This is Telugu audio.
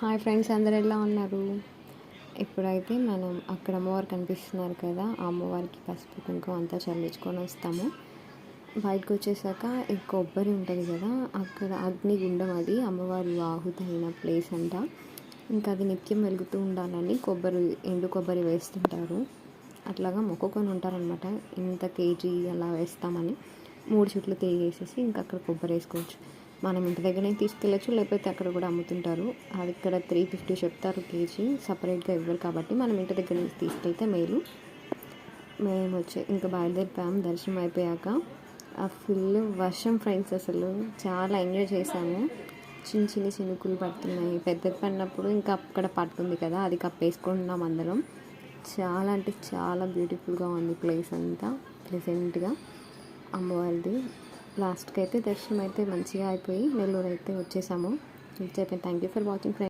హాయ్ ఫ్రెండ్స్, అందరు ఎలా ఉన్నారు? ఇప్పుడైతే మనం అక్కడ అమ్మవారు కనిపిస్తున్నారు కదా, ఆ అమ్మవారికి పసుపు కుంకుమ అంతా చల్లించుకొని వస్తాము. బయటకు వచ్చేసాక ఈ కొబ్బరి ఉంటుంది కదా, అక్కడ అగ్నిగుండం, అది అమ్మవారు ఆహుతి అయిన ప్లేస్ అంట. ఇంకా అది నిత్యం వెలుగుతూ ఉండాలని ఎండు కొబ్బరి వేస్తుంటారు. అట్లాగా మొక్కుకొని ఉంటారనమాట. ఇంత కేజీ అలా వేస్తామని 3 చుట్లు తిరిగేసేసి ఇంకా అక్కడ కొబ్బరి వేసుకోవచ్చు. మనం ఇంటి దగ్గరనే తీసుకెళ్ళచ్చు, లేకపోతే అక్కడ కూడా అమ్ముతుంటారు. అది ఇక్కడ 350 చెప్తారు కేజీ, సపరేట్గా ఇవ్వరు కాబట్టి మనం ఇంటి దగ్గర నుంచి తీసుకెళ్తే మేలు. మేము ఇంకా బయలుదేరిపోయాం. దర్శనం అయిపోయాక ఆ ఫుల్ వర్షం ఫ్రెండ్స్, అసలు చాలా ఎంజాయ్ చేశాము. చిన్న చిన్న చినుకులు పడుతున్నాయి. పెద్దది పడినప్పుడు ఇంకా అక్కడ పడుతుంది కదా, అది కప్పేసుకుంటున్నాం అందరం. చాలా అంటే చాలా బ్యూటిఫుల్గా ఉంది ప్లేస్ అంతా, ప్లెజెంట్గా అమ్మవారిది. లాస్ట్కి అయితే దర్శనం అయితే మంచిగా అయిపోయి నెల్లూరు అయితే వచ్చేసాము. Thank you for watching friends.